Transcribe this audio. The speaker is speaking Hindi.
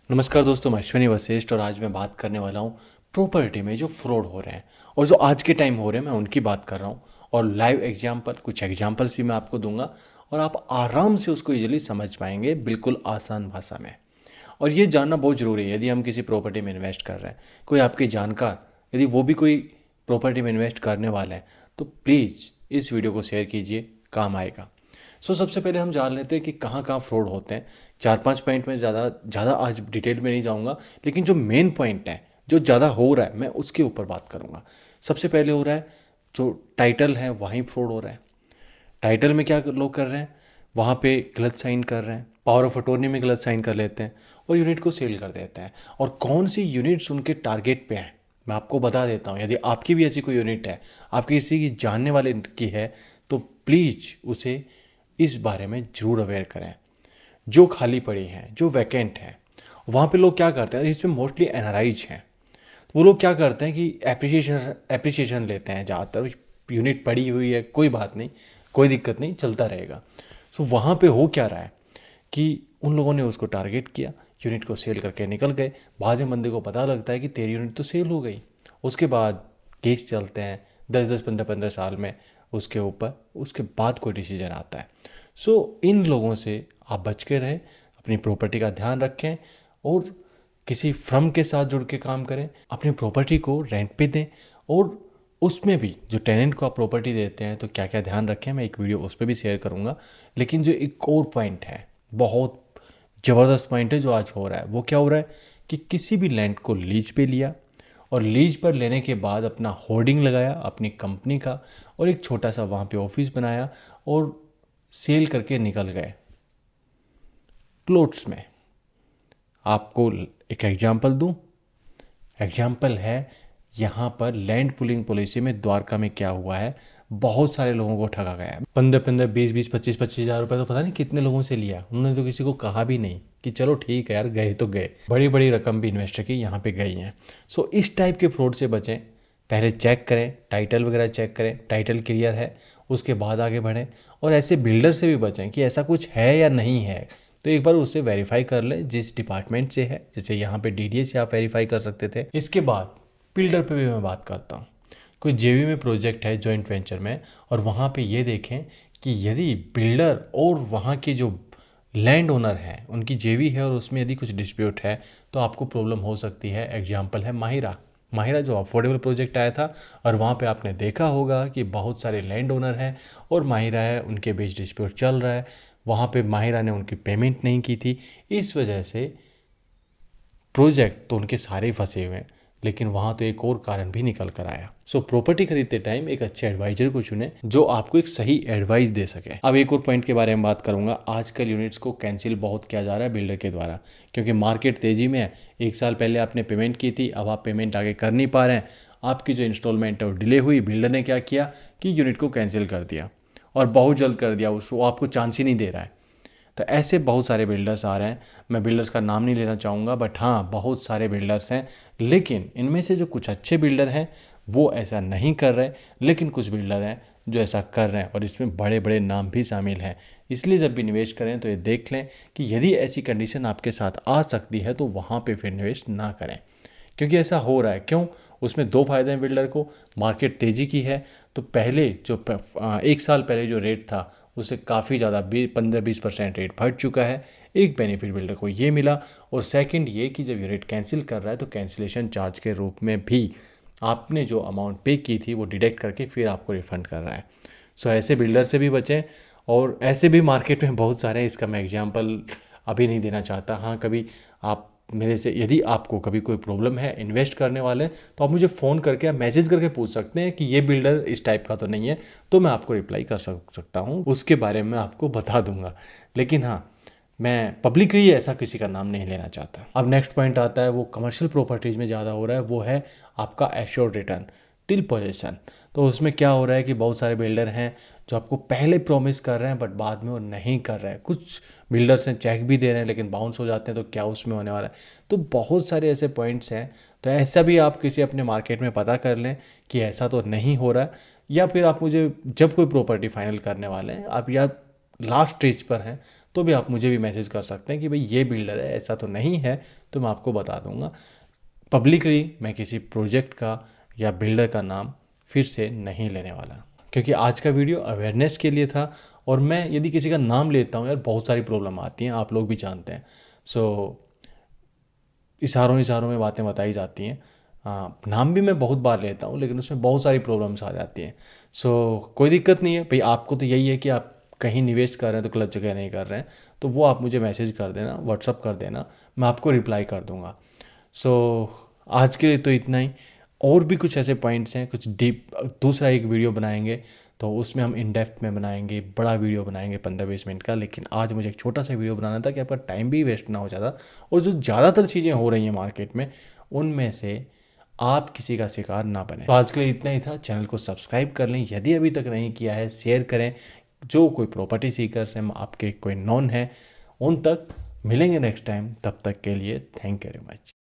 नमस्कार दोस्तों, मैं अश्विनी वशिष्ठ और आज मैं बात करने वाला हूँ प्रॉपर्टी में जो फ्रॉड हो रहे हैं और जो आज के टाइम हो रहे हैं, मैं उनकी बात कर रहा हूँ। और लाइव एग्जाम्पल, कुछ एग्जाम्पल्स भी मैं आपको दूंगा और आप आराम से उसको इजीली समझ पाएंगे, बिल्कुल आसान भाषा में। और ये जानना बहुत ज़रूरी है यदि हम किसी प्रॉपर्टी में इन्वेस्ट कर रहे हैं। कोई आपके जानकार यदि वो भी कोई प्रॉपर्टी में इन्वेस्ट करने वाले हैं तो प्लीज़ इस वीडियो को शेयर कीजिए, काम आएगा। सबसे पहले हम जान लेते हैं कि कहाँ कहाँ फ्रॉड होते हैं। 4-5 पॉइंट में ज़्यादा ज़्यादा आज डिटेल में नहीं जाऊँगा, लेकिन जो मेन पॉइंट है, जो ज़्यादा हो रहा है, मैं उसके ऊपर बात करूँगा। सबसे पहले हो रहा है जो टाइटल है, वहीं फ्रॉड हो रहा है। टाइटल में क्या लोग कर रहे हैं, वहाँ पे गलत साइन कर रहे हैं, पावर ऑफ अटॉर्नी में गलत साइन कर लेते हैं और यूनिट को सेल कर देते हैं। और कौन सी यूनिट्स उनके टारगेट पे हैं मैं आपको बता देता हूँ। यदि आपकी भी ऐसी कोई यूनिट है, आपकी किसी की जानने वाले की है, तो प्लीज़ उसे इस बारे में ज़रूर अवेयर करें। जो खाली पड़ी हैं, जो वैकेंट हैं, वहाँ पे लोग क्या करते हैं, इसमें मोस्टली एनआरआईज हैं, तो वो लोग क्या करते हैं कि एप्रिसिएशन लेते हैं। ज़्यादातर यूनिट पड़ी हुई है, कोई बात नहीं, कोई दिक्कत नहीं, चलता रहेगा। वहाँ पे हो क्या रहा है कि उन लोगों ने उसको टारगेट किया, यूनिट को सेल करके निकल गए। बाद में बंदे को पता लगता है कि तेरी यूनिट तो सेल हो गई। उसके बाद केस चलते हैं 10-10, 15-15 साल में उसके ऊपर, उसके बाद कोई डिसीजन आता है। इन लोगों से आप बच के रहें, अपनी प्रॉपर्टी का ध्यान रखें और किसी फर्म के साथ जुड़ के काम करें। अपनी प्रॉपर्टी को रेंट पे दें और उसमें भी जो टेनेंट को आप प्रॉपर्टी देते हैं तो क्या क्या ध्यान रखें, मैं एक वीडियो उस पर भी शेयर करूँगा। लेकिन जो एक और पॉइंट है, बहुत ज़बरदस्त पॉइंट है जो आज हो रहा है, वो क्या हो रहा है कि किसी भी लैंड को लीज पे लिया और लीज पर लेने के बाद अपना होर्डिंग लगाया अपनी कंपनी का और एक छोटा सा वहाँ पे ऑफिस बनाया और सेल करके निकल गए प्लॉट्स में। आपको एक एग्जांपल दूं, एग्जाम्पल है यहाँ पर लैंड पुलिंग पॉलिसी में द्वारका में क्या हुआ है। बहुत सारे लोगों को ठगा गया है। 15-15, 20-20, 25-25 हज़ार रुपये तो पता नहीं कितने लोगों से लिया। उन्होंने तो किसी को कहा भी नहीं कि चलो ठीक है यार, गए तो गए। बड़ी बड़ी रकम भी इन्वेस्टर की यहाँ पे गई हैं। इस टाइप के फ्रॉड से बचें। पहले चेक करें, टाइटल वगैरह चेक करें, टाइटल क्लियर है, उसके बाद आगे बढ़ें। और ऐसे बिल्डर से भी बचें कि ऐसा कुछ है या नहीं है, तो एक बार उससे वेरीफाई कर लें जिस डिपार्टमेंट से है। जैसे यहाँ पे डीडीए से आप वेरीफाई कर सकते थे। इसके बाद बिल्डर पे भी मैं बात करता हूँ। कोई जेवी में प्रोजेक्ट है जॉइंट वेंचर में, और वहाँ पे ये देखें कि यदि बिल्डर और वहाँ के जो लैंड ओनर हैं उनकी जेवी है और उसमें यदि कुछ डिस्प्यूट है तो आपको प्रॉब्लम हो सकती है। एग्जाम्पल है माहिरा। माहिरा जो अफोर्डेबल प्रोजेक्ट आया था, और वहाँ पे आपने देखा होगा कि बहुत सारे लैंड ओनर हैं और माहिरा है, उनके बीच डिस्प्यूट चल रहा है। वहाँ पे माहिरा ने उनकी पेमेंट नहीं की थी, इस वजह से प्रोजेक्ट तो उनके सारे फंसे हुए हैं। लेकिन वहाँ तो एक और कारण भी निकल कर आया। प्रॉपर्टी खरीदते टाइम एक अच्छे एडवाइजर को चुने जो आपको एक सही एडवाइस दे सके। अब एक और पॉइंट के बारे में बात करूंगा। आजकल यूनिट्स को कैंसिल बहुत किया जा रहा है बिल्डर के द्वारा, क्योंकि मार्केट तेजी में है। 1 साल पहले आपने पेमेंट की थी, अब आप पेमेंट आगे कर नहीं पा रहे हैं, आपकी जो इंस्टॉलमेंट है वो डिले हुई। बिल्डर ने क्या किया कि यूनिट को कैंसिल कर दिया, और बहुत जल्द कर दिया, उसको आपको चांस ही नहीं दे रहा है। तो ऐसे बहुत सारे बिल्डर्स आ रहे हैं। मैं बिल्डर्स का नाम नहीं लेना चाहूँगा, बट हाँ, बहुत सारे बिल्डर्स हैं। लेकिन इनमें से जो कुछ अच्छे बिल्डर हैं वो ऐसा नहीं कर रहे, लेकिन कुछ बिल्डर हैं जो ऐसा कर रहे हैं, और इसमें बड़े बड़े नाम भी शामिल हैं। इसलिए जब भी निवेश करें तो ये देख लें कि यदि ऐसी कंडीशन आपके साथ आ सकती है तो वहाँ पर फिर निवेश ना करें, क्योंकि ऐसा हो रहा है। क्यों? उसमें दो फायदे हैं बिल्डर को। मार्केट तेज़ी की है, तो पहले जो 1 साल पहले जो रेट था उससे काफ़ी ज़्यादा 15-20% रेट बढ़ चुका है। एक बेनिफिट बिल्डर को ये मिला। और सेकंड ये कि जब ये रेट कैंसिल कर रहा है तो कैंसिलेशन चार्ज के रूप में भी आपने जो अमाउंट पे की थी वो डिडक्ट करके फिर आपको रिफ़ंड कर रहा है। ऐसे बिल्डर से भी बचें। और ऐसे भी मार्केट में बहुत सारे हैं, इसका मैं एग्जांपल अभी नहीं देना चाहता। हाँ, कभी आप मेरे से, यदि आपको कभी कोई प्रॉब्लम है इन्वेस्ट करने वाले, तो आप मुझे फ़ोन करके या मैसेज करके पूछ सकते हैं कि ये बिल्डर इस टाइप का तो नहीं है, तो मैं आपको रिप्लाई कर सकता हूँ, उसके बारे में आपको बता दूंगा। लेकिन हाँ, मैं पब्लिकली ऐसा किसी का नाम नहीं लेना चाहता। अब नेक्स्ट पॉइंट आता है, वो कमर्शियल प्रॉपर्टीज़ में ज़्यादा हो रहा है, वो है आपका एश्योर्ड रिटर्न, टिल पोजेशन। तो उसमें क्या हो रहा है कि बहुत सारे बिल्डर हैं जो आपको पहले प्रॉमिस कर रहे हैं बट बाद में वो नहीं कर रहे हैं। कुछ बिल्डर्स हैं चेक भी दे रहे हैं लेकिन बाउंस हो जाते हैं, तो क्या उसमें होने वाला है। तो बहुत सारे ऐसे पॉइंट्स हैं। तो ऐसा भी आप किसी अपने मार्केट में पता कर लें कि ऐसा तो नहीं हो रहा है। या फिर आप मुझे जब कोई प्रॉपर्टी फाइनल करने वाले हैं, आप या लास्ट स्टेज पर हैं, तो भी आप मुझे भी मैसेज कर सकते हैं कि भाई ये बिल्डर है, ऐसा तो नहीं है, तो मैं आपको बता दूंगा। पब्लिकली मैं किसी प्रोजेक्ट का या बिल्डर का नाम फिर से नहीं लेने वाला, क्योंकि आज का वीडियो अवेयरनेस के लिए था। और मैं यदि किसी का नाम लेता हूँ यार, बहुत सारी प्रॉब्लम आती हैं, आप लोग भी जानते हैं। सो इशारों इशारों में बातें बताई जाती हैं। नाम भी मैं बहुत बार लेता हूँ, लेकिन उसमें बहुत सारी प्रॉब्लम्स आ जाती हैं। सो कोई दिक्कत नहीं है भाई, आपको तो यही है कि आप कहीं निवेश कर रहे हैं तो गलत जगह नहीं कर रहे हैं, तो वो आप मुझे मैसेज कर देना, व्हाट्सअप कर देना, मैं आपको रिप्लाई कर दूँगा। सो आज के लिए तो इतना ही। और भी कुछ ऐसे पॉइंट्स हैं, कुछ डीप दूसरा एक वीडियो बनाएंगे, तो उसमें हम इन डेप्थ में बनाएंगे, बड़ा वीडियो बनाएंगे 15-20 मिनट का। लेकिन आज मुझे एक छोटा सा वीडियो बनाना था कि आपका टाइम भी वेस्ट ना हो जाता, और जो ज़्यादातर चीज़ें हो रही हैं मार्केट में, उनमें से आप किसी का शिकार ना बने। तो आज के लिए इतना ही था। चैनल को सब्सक्राइब कर लें यदि अभी तक नहीं किया है, शेयर करें। जो कोई प्रॉपर्टी सीकर्स हैं, आपके कोई नॉन है, उन तक मिलेंगे नेक्स्ट टाइम। तब तक के लिए थैंक यू वेरी मच।